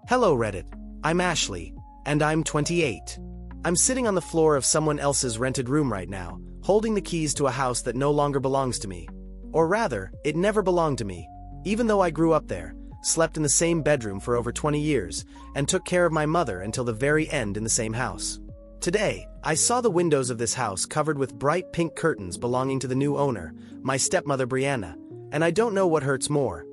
Hello Reddit, I'm Ashley, and I'm 28. I'm sitting on the floor of someone else's rented room right now, holding the keys to a house that no longer belongs to me. Or rather, it never belonged to me, even though I grew up there, slept in the same bedroom for over 20 years, and took care of my mother until the very end in the same house. Today, I saw the windows of this house covered with bright pink curtains belonging to the new owner, my stepmother Brianna, and I don't know what hurts more,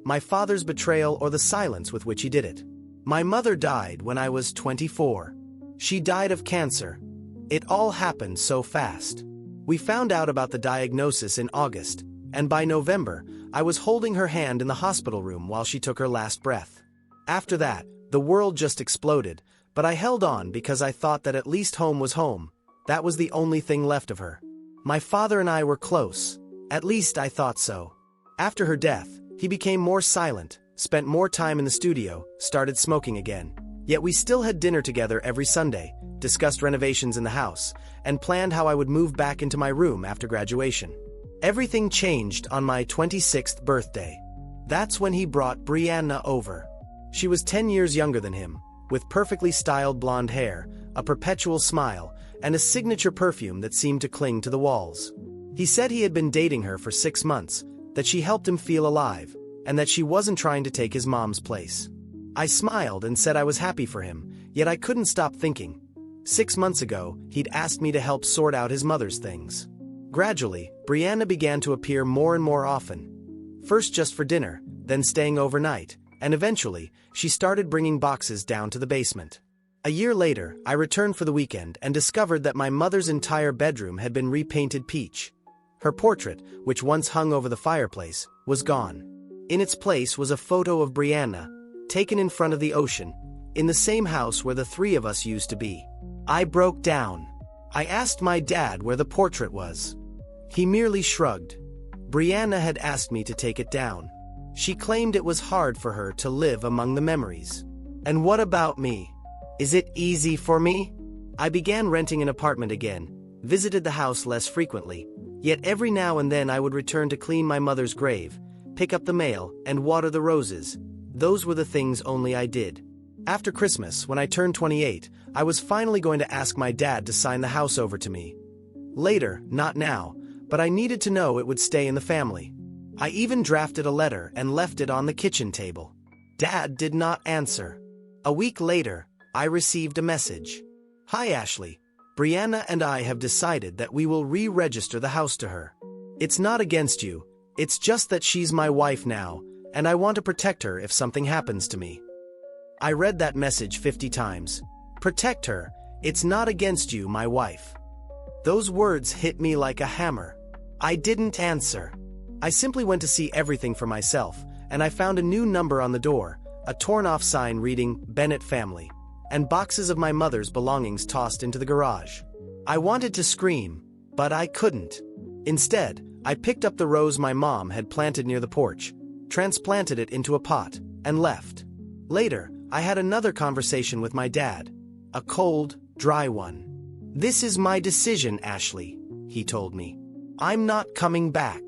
my father's betrayal or the silence with which he did it. My mother died when I was 24. She died of cancer. It all happened so fast. We found out about the diagnosis in August, and by November, I was holding her hand in the hospital room while she took her last breath. After that, the world just exploded, but I held on because I thought that at least home was home. That was the only thing left of her. My father and I were close. At least I thought so. After her death, he became more silent, spent more time in the studio, started smoking again. Yet we still had dinner together every Sunday, discussed renovations in the house, and planned how I would move back into my room after graduation. Everything changed on my 26th birthday. That's when he brought Brianna over. She was 10 years younger than him, with perfectly styled blonde hair, a perpetual smile, and a signature perfume that seemed to cling to the walls. He said he had been dating her for 6 months, that she helped him feel alive, and that she wasn't trying to take his mom's place. I smiled and said I was happy for him, yet I couldn't stop thinking. 6 months ago, he'd asked me to help sort out his mother's things. Gradually, Brianna began to appear more and more often. First just for dinner, then staying overnight, and eventually, she started bringing boxes down to the basement. A year later, I returned for the weekend and discovered that my mother's entire bedroom had been repainted peach. Her portrait, which once hung over the fireplace, was gone. In its place was a photo of Brianna, taken in front of the ocean, in the same house where the three of us used to be. I broke down. I asked my dad where the portrait was. He merely shrugged. Brianna had asked me to take it down. She claimed it was hard for her to live among the memories. And what about me? Is it easy for me? I began renting an apartment again, visited the house less frequently, yet every now and then I would return to clean my mother's grave, pick up the mail, and water the roses. Those were the things only I did. After Christmas, when I turned 28, I was finally going to ask my dad to sign the house over to me. Later, not now, but I needed to know it would stay in the family. I even drafted a letter and left it on the kitchen table. Dad did not answer. A week later, I received a message. Hi Ashley, Brianna and I have decided that we will re-register the house to her. It's not against you, it's just that she's my wife now, and I want to protect her if something happens to me. I read that message 50 times. Protect her, it's not against you, my wife. Those words hit me like a hammer. I didn't answer. I simply went to see everything for myself, and I found a new number on the door, a torn-off sign reading Bennett Family, and boxes of my mother's belongings tossed into the garage. I wanted to scream, but I couldn't. Instead, I picked up the rose my mom had planted near the porch, transplanted it into a pot, and left. Later, I had another conversation with my dad. A cold, dry one. This is my decision, Ashley, he told me. I'm not coming back.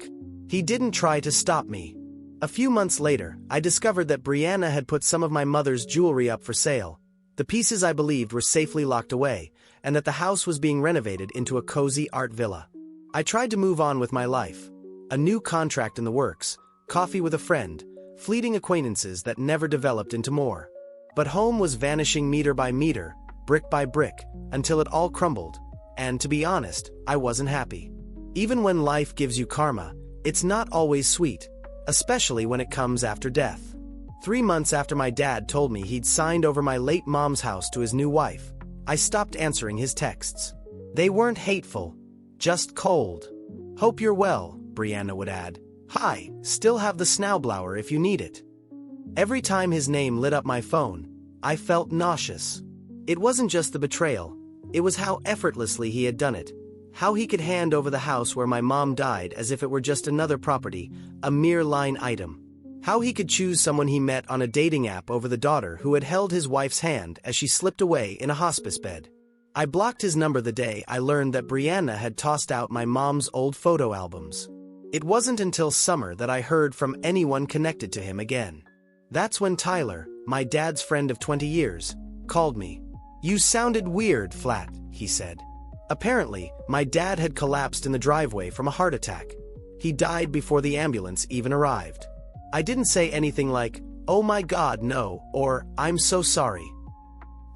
He didn't try to stop me. A few months later, I discovered that Brianna had put some of my mother's jewelry up for sale. The pieces I believed were safely locked away, and that the house was being renovated into a cozy art villa. I tried to move on with my life. A new contract in the works, coffee with a friend, fleeting acquaintances that never developed into more. But home was vanishing meter by meter, brick by brick, until it all crumbled, and to be honest, I wasn't happy. Even when life gives you karma, it's not always sweet, especially when it comes after death. 3 months after my dad told me he'd signed over my late mom's house to his new wife, I stopped answering his texts. They weren't hateful, just cold. Hope you're well, Brianna would add. Hi, still have the snowblower if you need it. Every time his name lit up my phone, I felt nauseous. It wasn't just the betrayal, it was how effortlessly he had done it. How he could hand over the house where my mom died as if it were just another property, a mere line item. How he could choose someone he met on a dating app over the daughter who had held his wife's hand as she slipped away in a hospice bed. I blocked his number the day I learned that Brianna had tossed out my mom's old photo albums. It wasn't until summer that I heard from anyone connected to him again. That's when Tyler, my dad's friend of 20 years, called me. "You sounded weird, Flat," he said. Apparently, my dad had collapsed in the driveway from a heart attack. He died before the ambulance even arrived. I didn't say anything like, "Oh my God, no," or "I'm so sorry."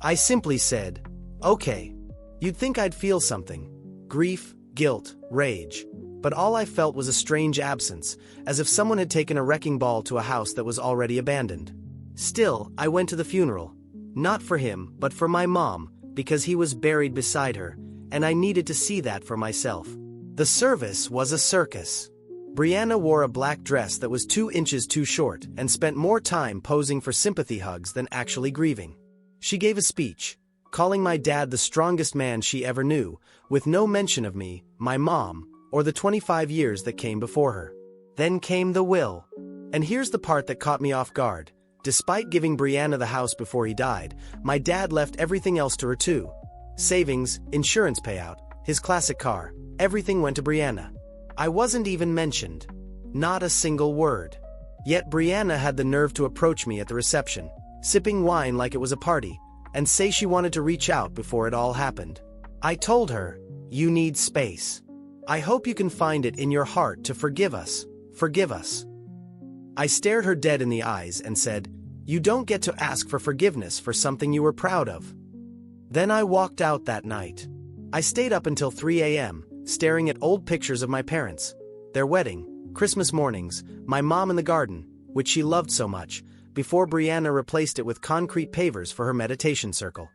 I simply said, "Okay." You'd think I'd feel something. Grief, guilt, rage. But all I felt was a strange absence, as if someone had taken a wrecking ball to a house that was already abandoned. Still, I went to the funeral. Not for him, but for my mom, because he was buried beside her, and I needed to see that for myself. The service was a circus. Brianna wore a black dress that was 2 inches too short and spent more time posing for sympathy hugs than actually grieving. She gave a speech, calling my dad the strongest man she ever knew, with no mention of me, my mom, or the 25 years that came before her. Then came the will. And here's the part that caught me off guard. Despite giving Brianna the house before he died, my dad left everything else to her too. Savings, insurance payout, his classic car, everything went to Brianna. I wasn't even mentioned. Not a single word. Yet Brianna had the nerve to approach me at the reception, sipping wine like it was a party, and say she wanted to reach out before it all happened. I told her, "You need space. I hope you can find it in your heart to forgive us. Forgive us." I stared her dead in the eyes and said, "You don't get to ask for forgiveness for something you were proud of." Then I walked out that night. I stayed up until 3 a.m., staring at old pictures of my parents, their wedding, Christmas mornings, my mom in the garden, which she loved so much, before Brianna replaced it with concrete pavers for her meditation circle.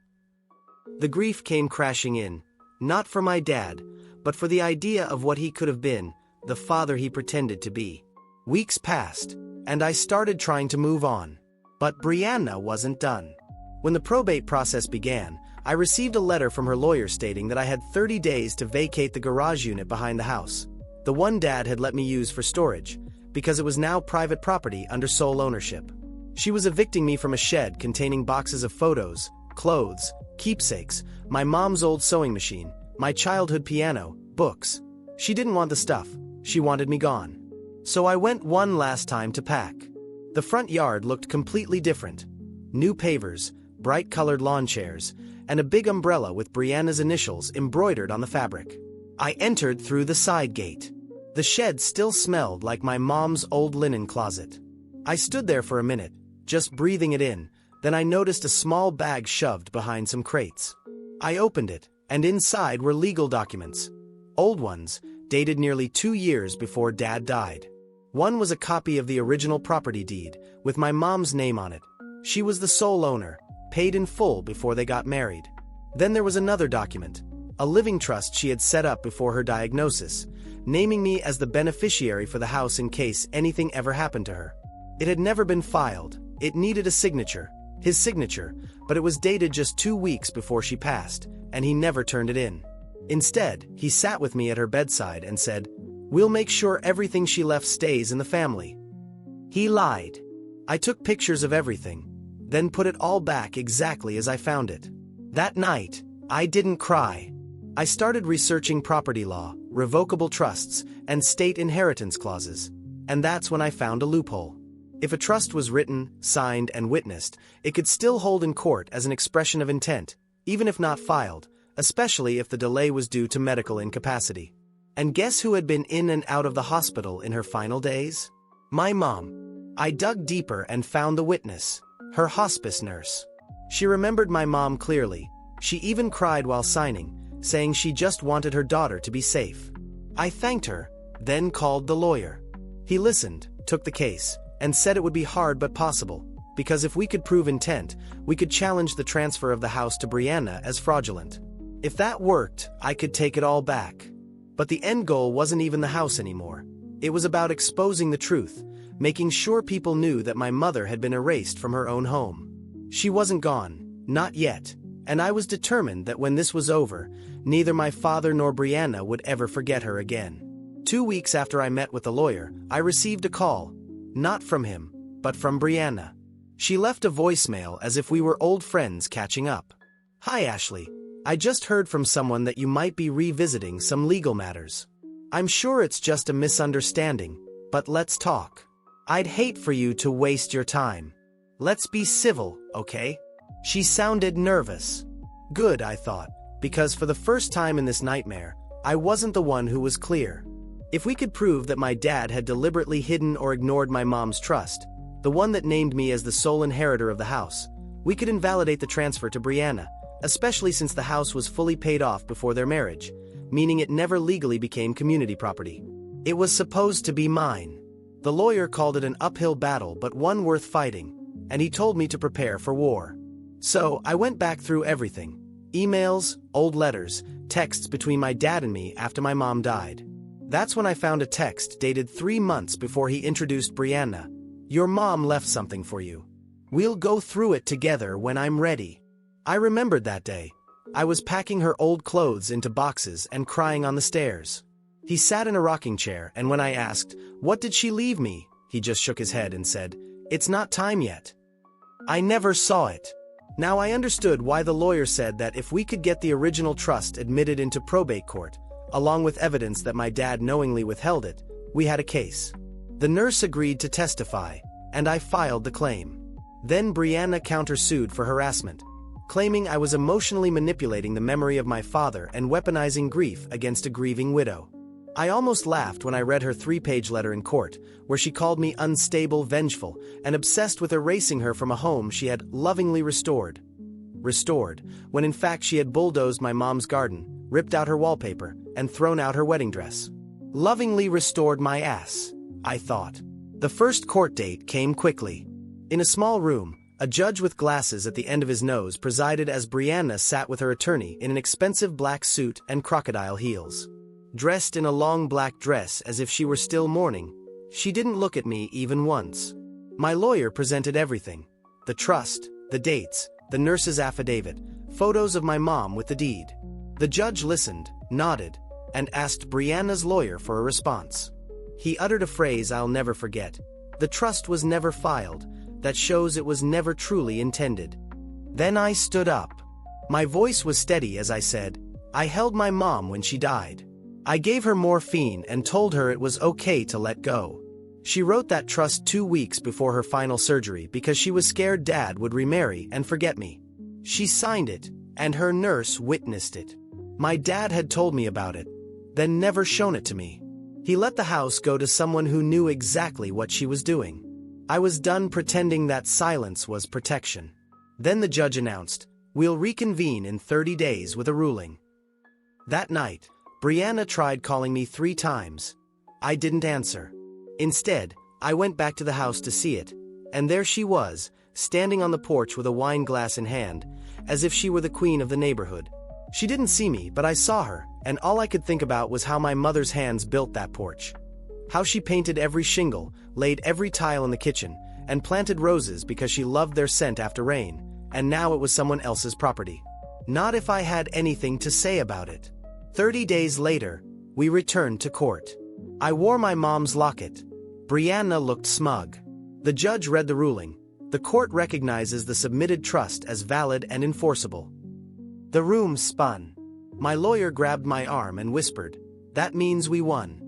The grief came crashing in, not for my dad, but for the idea of what he could have been, the father he pretended to be. Weeks passed, and I started trying to move on. But Brianna wasn't done. When the probate process began, I received a letter from her lawyer stating that I had 30 days to vacate the garage unit behind the house, the one Dad had let me use for storage, because it was now private property under sole ownership. She was evicting me from a shed containing boxes of photos, clothes, keepsakes, my mom's old sewing machine, my childhood piano, books. She didn't want the stuff, she wanted me gone. So I went one last time to pack. The front yard looked completely different. New pavers, bright-colored lawn chairs, and a big umbrella with Brianna's initials embroidered on the fabric. I entered through the side gate. The shed still smelled like my mom's old linen closet. I stood there for a minute, just breathing it in, then I noticed a small bag shoved behind some crates. I opened it, and inside were legal documents. Old ones, dated nearly 2 years before Dad died. One was a copy of the original property deed, with my mom's name on it. She was the sole owner, paid in full before they got married. Then there was another document, a living trust she had set up before her diagnosis, naming me as the beneficiary for the house in case anything ever happened to her. It had never been filed. It needed a signature, his signature, but it was dated just 2 weeks before she passed, and he never turned it in. Instead, he sat with me at her bedside and said, "We'll make sure everything she left stays in the family." He lied. I took pictures of everything, then put it all back exactly as I found it. That night, I didn't cry. I started researching property law, revocable trusts, and state inheritance clauses. And that's when I found a loophole. If a trust was written, signed, and witnessed, it could still hold in court as an expression of intent, even if not filed, especially if the delay was due to medical incapacity. And guess who had been in and out of the hospital in her final days? My mom. I dug deeper and found the witness, her hospice nurse. She remembered my mom clearly. She even cried while signing, saying she just wanted her daughter to be safe. I thanked her, then called the lawyer. He listened, took the case, and said it would be hard but possible, because if we could prove intent, we could challenge the transfer of the house to Brianna as fraudulent. If that worked, I could take it all back. But the end goal wasn't even the house anymore. It was about exposing the truth, making sure people knew that my mother had been erased from her own home. She wasn't gone, not yet, and I was determined that when this was over, neither my father nor Brianna would ever forget her again. 2 weeks after I met with the lawyer, I received a call, not from him, but from Brianna. She left a voicemail as if we were old friends catching up. "Hi Ashley, I just heard from someone that you might be revisiting some legal matters. I'm sure it's just a misunderstanding, but let's talk. I'd hate for you to waste your time. Let's be civil, okay? She sounded nervous. Good, I thought, because for the first time in this nightmare, I wasn't the one who was clear. If we could prove that my dad had deliberately hidden or ignored my mom's trust, the one that named me as the sole inheritor of the house, we could invalidate the transfer to Brianna, especially since the house was fully paid off before their marriage, meaning it never legally became community property. It was supposed to be mine. The lawyer called it an uphill battle but one worth fighting, and he told me to prepare for war. So I went back through everything: emails, old letters, texts between my dad and me after my mom died. That's when I found a text dated 3 months before he introduced Brianna. "Your mom left something for you. We'll go through it together when I'm ready." I remembered that day. I was packing her old clothes into boxes and crying on the stairs. He sat in a rocking chair, and when I asked, "What did she leave me?" he just shook his head and said, "It's not time yet." I never saw it. Now I understood why the lawyer said that if we could get the original trust admitted into probate court, along with evidence that my dad knowingly withheld it, we had a case. The nurse agreed to testify, and I filed the claim. Then Brianna countersued for harassment, claiming I was emotionally manipulating the memory of my father and weaponizing grief against a grieving widow. I almost laughed when I read her 3-page letter in court, where she called me unstable, vengeful, and obsessed with erasing her from a home she had lovingly restored, when in fact she had bulldozed my mom's garden, ripped out her wallpaper, and thrown out her wedding dress. Lovingly restored my ass, I thought. The first court date came quickly. In a small room, a judge with glasses at the end of his nose presided as Brianna sat with her attorney in an expensive black suit and crocodile heels. Dressed in a long black dress as if she were still mourning, she didn't look at me even once. My lawyer presented everything: the trust, the dates, the nurse's affidavit, photos of my mom with the deed. The judge listened, nodded, and asked Brianna's lawyer for a response. He uttered a phrase I'll never forget: "The trust was never filed. That shows it was never truly intended." Then I stood up. My voice was steady as I said, "I held my mom when she died. I gave her morphine and told her it was okay to let go. She wrote that trust 2 weeks before her final surgery because she was scared Dad would remarry and forget me. She signed it, and her nurse witnessed it. My dad had told me about it, then never shown it to me. He let the house go to someone who knew exactly what she was doing. I was done pretending that silence was protection." Then the judge announced, "We'll reconvene in 30 days with a ruling." That night, Brianna tried calling me 3 times. I didn't answer. Instead, I went back to the house to see it, and there she was, standing on the porch with a wine glass in hand, as if she were the queen of the neighborhood. She didn't see me, but I saw her, and all I could think about was how my mother's hands built that porch. How she painted every shingle, laid every tile in the kitchen, and planted roses because she loved their scent after rain, and now it was someone else's property. Not if I had anything to say about it. 30 days later, we returned to court. I wore my mom's locket. Brianna looked smug. The judge read the ruling. The court recognizes the submitted trust as valid and enforceable. The room spun. My lawyer grabbed my arm and whispered, "That means we won."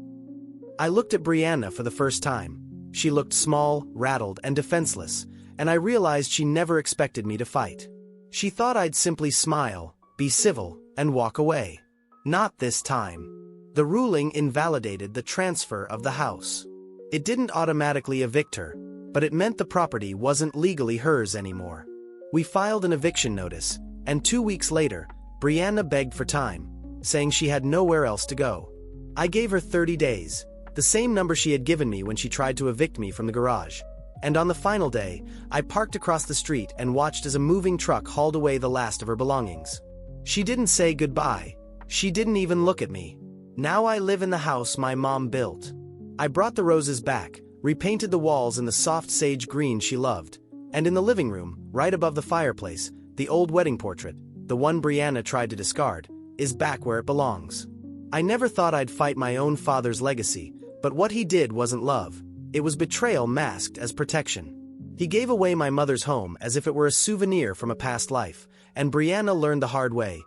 I looked at Brianna for the first time. She looked small, rattled, and defenseless, and I realized she never expected me to fight. She thought I'd simply smile, be civil, and walk away. Not this time. The ruling invalidated the transfer of the house. It didn't automatically evict her, but it meant the property wasn't legally hers anymore. We filed an eviction notice, and 2 weeks later, Brianna begged for time, saying she had nowhere else to go. I gave her 30 days, the same number she had given me when she tried to evict me from the garage. And on the final day, I parked across the street and watched as a moving truck hauled away the last of her belongings. She didn't say goodbye. She didn't even look at me. Now I live in the house my mom built. I brought the roses back, repainted the walls in the soft sage green she loved, and in the living room, right above the fireplace, the old wedding portrait, the one Brianna tried to discard, is back where it belongs. I never thought I'd fight my own father's legacy, but what he did wasn't love. It was betrayal masked as protection. He gave away my mother's home as if it were a souvenir from a past life, and Brianna learned the hard way.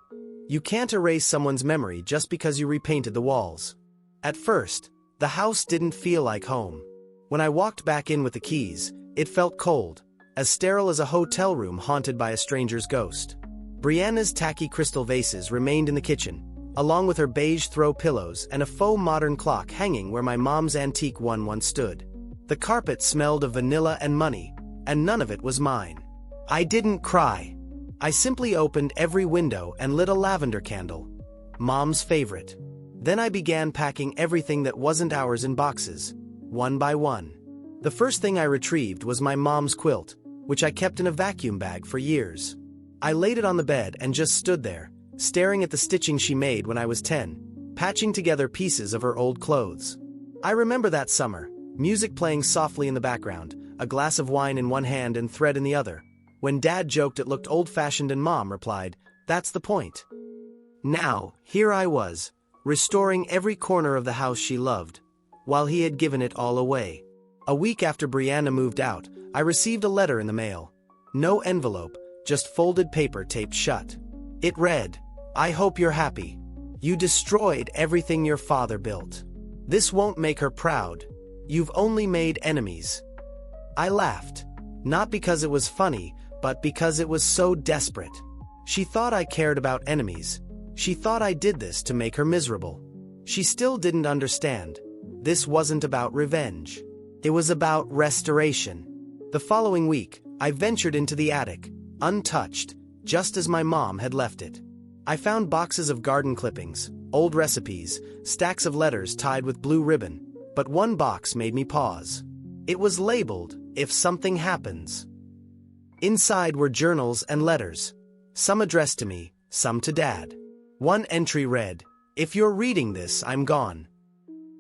You can't erase someone's memory just because you repainted the walls. At first, the house didn't feel like home. When I walked back in with the keys, it felt cold, as sterile as a hotel room haunted by a stranger's ghost. Brianna's tacky crystal vases remained in the kitchen, along with her beige throw pillows and a faux modern clock hanging where my mom's antique one once stood. The carpet smelled of vanilla and money, and none of it was mine. I didn't cry. I simply opened every window and lit a lavender candle, Mom's favorite. Then I began packing everything that wasn't ours in boxes, one by one. The first thing I retrieved was my mom's quilt, which I kept in a vacuum bag for years. I laid it on the bed and just stood there, staring at the stitching she made when I was 10, patching together pieces of her old clothes. I remember that summer, music playing softly in the background, a glass of wine in one hand and thread in the other. When Dad joked it looked old-fashioned and Mom replied, "That's the point." Now, here I was, restoring every corner of the house she loved, while he had given it all away. A week after Brianna moved out, I received a letter in the mail. No envelope, just folded paper taped shut. It read, "I hope you're happy. You destroyed everything your father built. This won't make her proud. You've only made enemies." I laughed, not because it was funny, but because it was so desperate. She thought I cared about enemies. She thought I did this to make her miserable. She still didn't understand. This wasn't about revenge. It was about restoration. The following week, I ventured into the attic, untouched, just as my mom had left it. I found boxes of garden clippings, old recipes, stacks of letters tied with blue ribbon, but one box made me pause. It was labeled, "If something happens." Inside were journals and letters, some addressed to me, some to Dad. One entry read, "If you're reading this, I'm gone."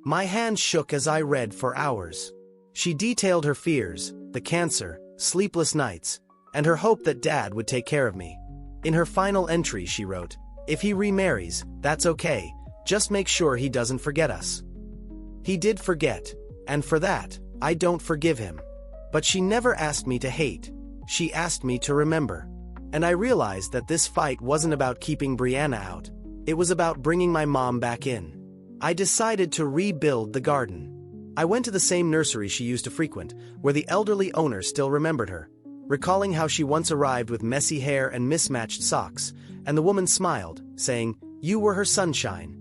My hand shook as I read for hours. She detailed her fears, the cancer, sleepless nights, and her hope that Dad would take care of me. In her final entry, she wrote, "If he remarries, that's okay, just make sure he doesn't forget us." He did forget, and for that, I don't forgive him. But she never asked me to hate. She asked me to remember. And I realized that this fight wasn't about keeping Brianna out. It was about bringing my mom back in. I decided to rebuild the garden. I went to the same nursery she used to frequent, where the elderly owner still remembered her, recalling how she once arrived with messy hair and mismatched socks, and the woman smiled, saying, "You were her sunshine."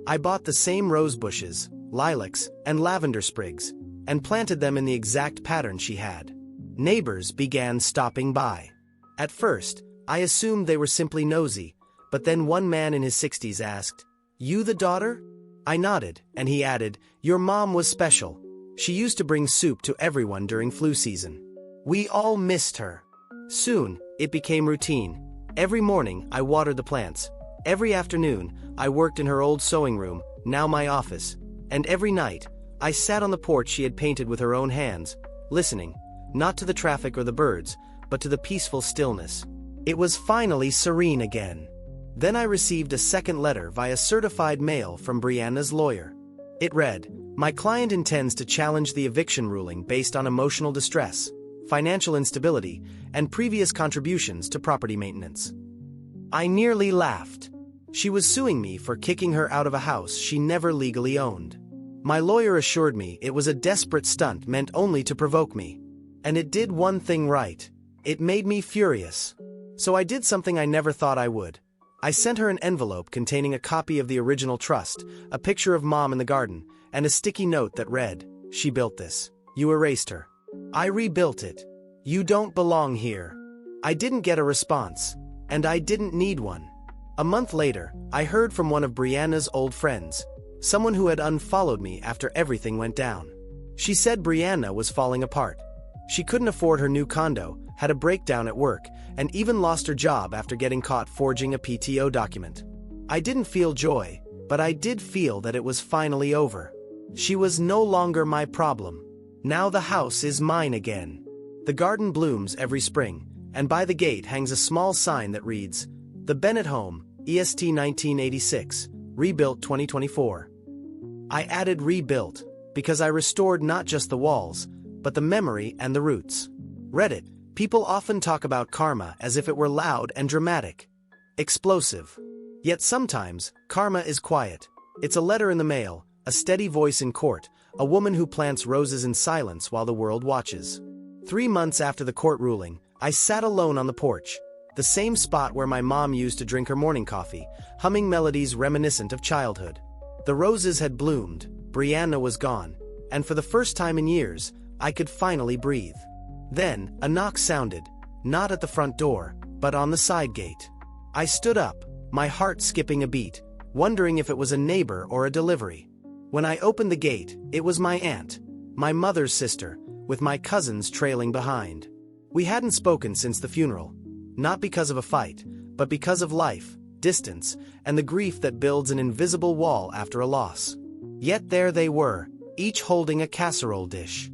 I bought the same rose bushes, lilacs, and lavender sprigs, and planted them in the exact pattern she had. Neighbors began stopping by. At first, I assumed they were simply nosy, but then one man in his 60s asked, "You the daughter?" I nodded, and he added, "Your mom was special. She used to bring soup to everyone during flu season. We all missed her." Soon, it became routine. Every morning, I watered the plants. Every afternoon, I worked in her old sewing room, now my office. And every night, I sat on the porch she had painted with her own hands, listening, not to the traffic or the birds, but to the peaceful stillness. It was finally serene again. Then I received a second letter via certified mail from Brianna's lawyer. It read, "My client intends to challenge the eviction ruling based on emotional distress, financial instability, and previous contributions to property maintenance." I nearly laughed. She was suing me for kicking her out of a house she never legally owned. My lawyer assured me it was a desperate stunt meant only to provoke me. And it did one thing right. It made me furious. So I did something I never thought I would. I sent her an envelope containing a copy of the original trust, a picture of Mom in the garden, and a sticky note that read, "She built this. You erased her. I rebuilt it. You don't belong here." I didn't get a response, and I didn't need one. A month later, I heard from one of Brianna's old friends, someone who had unfollowed me after everything went down. She said Brianna was falling apart. She couldn't afford her new condo, had a breakdown at work, and even lost her job after getting caught forging a PTO document. I didn't feel joy, but I did feel that it was finally over. She was no longer my problem. Now the house is mine again. The garden blooms every spring, and by the gate hangs a small sign that reads, "The Bennett Home, EST 1986, rebuilt 2024. I added rebuilt, because I restored not just the walls, but the memory and the roots. Reddit, people often talk about karma as if it were loud and dramatic, explosive. Yet sometimes, karma is quiet. It's a letter in the mail, a steady voice in court, a woman who plants roses in silence while the world watches. 3 months after the court ruling, I sat alone on the porch, the same spot where my mom used to drink her morning coffee, humming melodies reminiscent of childhood. The roses had bloomed, Brianna was gone, and for the first time in years, I could finally breathe. Then, a knock sounded, not at the front door, but on the side gate. I stood up, my heart skipping a beat, wondering if it was a neighbor or a delivery. When I opened the gate, it was my aunt, my mother's sister, with my cousins trailing behind. We hadn't spoken since the funeral, not because of a fight, but because of life, distance, and the grief that builds an invisible wall after a loss. Yet there they were, each holding a casserole dish.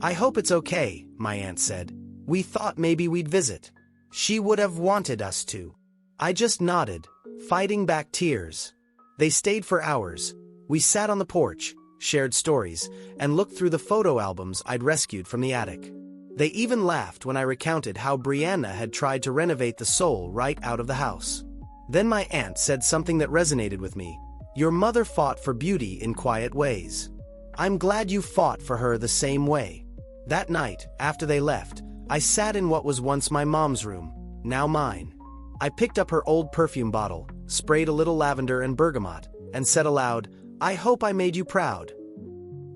"I hope it's okay," my aunt said. "We thought maybe we'd visit." She would have wanted us to. I just nodded, fighting back tears. They stayed for hours. We sat on the porch, shared stories, and looked through the photo albums I'd rescued from the attic. They even laughed when I recounted how Brianna had tried to renovate the soul right out of the house. Then my aunt said something that resonated with me. "Your mother fought for beauty in quiet ways. I'm glad you fought for her the same way." That night, after they left, I sat in what was once my mom's room, now mine. I picked up her old perfume bottle, sprayed a little lavender and bergamot, and said aloud, "I hope I made you proud."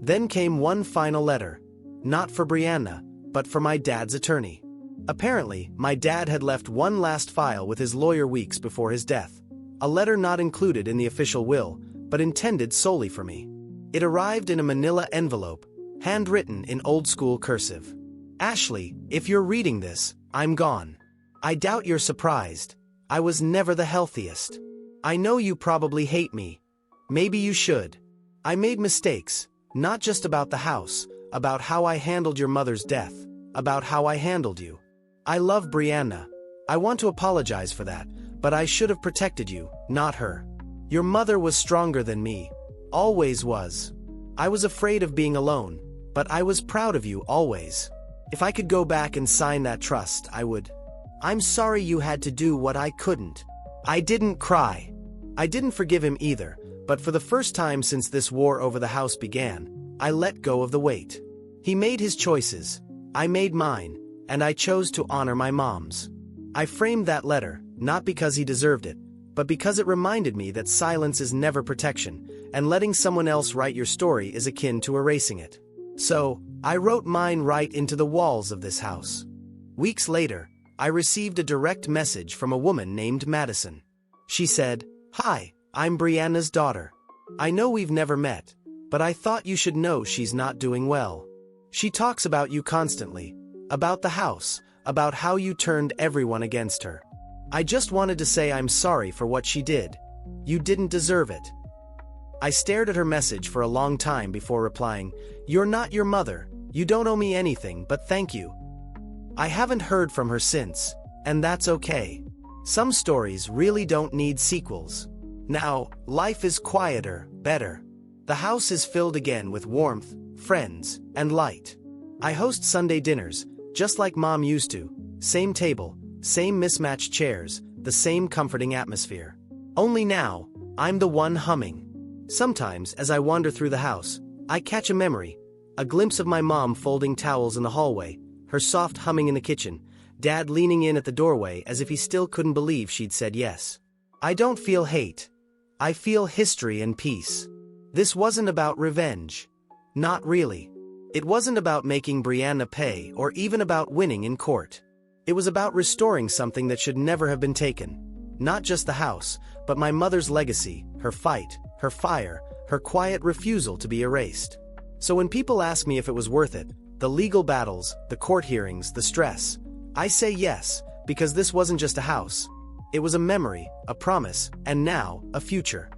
Then came one final letter, not for Brianna, but for my dad's attorney. Apparently, my dad had left one last file with his lawyer weeks before his death, a letter not included in the official will, but intended solely for me. It arrived in a manila envelope, handwritten in old-school cursive. "Ashley, if you're reading this, I'm gone. I doubt you're surprised. I was never the healthiest. I know you probably hate me. Maybe you should. I made mistakes, not just about the house, about how I handled your mother's death, about how I handled you. I love Brianna. I want to apologize for that, but I should have protected you, not her. Your mother was stronger than me. Always was. I was afraid of being alone, but I was proud of you always. If I could go back and sign that trust, I would. I'm sorry you had to do what I couldn't." I didn't cry. I didn't forgive him either, but for the first time since this war over the house began, I let go of the weight. He made his choices, I made mine, and I chose to honor my mom's. I framed that letter, not because he deserved it, but because it reminded me that silence is never protection, and letting someone else write your story is akin to erasing it. So, I wrote mine right into the walls of this house. Weeks later, I received a direct message from a woman named Madison. She said, "Hi, I'm Brianna's daughter. I know we've never met, but I thought you should know she's not doing well. She talks about you constantly, about the house, about how you turned everyone against her. I just wanted to say I'm sorry for what she did. You didn't deserve it." I stared at her message for a long time before replying, "You're not your mother, you don't owe me anything, but thank you." I haven't heard from her since, and that's okay. Some stories really don't need sequels. Now, life is quieter, better. The house is filled again with warmth, friends, and light. I host Sunday dinners, just like Mom used to. Same table, same mismatched chairs, the same comforting atmosphere. Only now, I'm the one humming. Sometimes, as I wander through the house, I catch a memory, a glimpse of my mom folding towels in the hallway, her soft humming in the kitchen, Dad leaning in at the doorway as if he still couldn't believe she'd said yes. I don't feel hate. I feel history and peace. This wasn't about revenge. Not really. It wasn't about making Brianna pay or even about winning in court. It was about restoring something that should never have been taken. Not just the house, but my mother's legacy, her fight, her fire, her quiet refusal to be erased. So when people ask me if it was worth it, the legal battles, the court hearings, the stress, I say yes, because this wasn't just a house. It was a memory, a promise, and now, a future.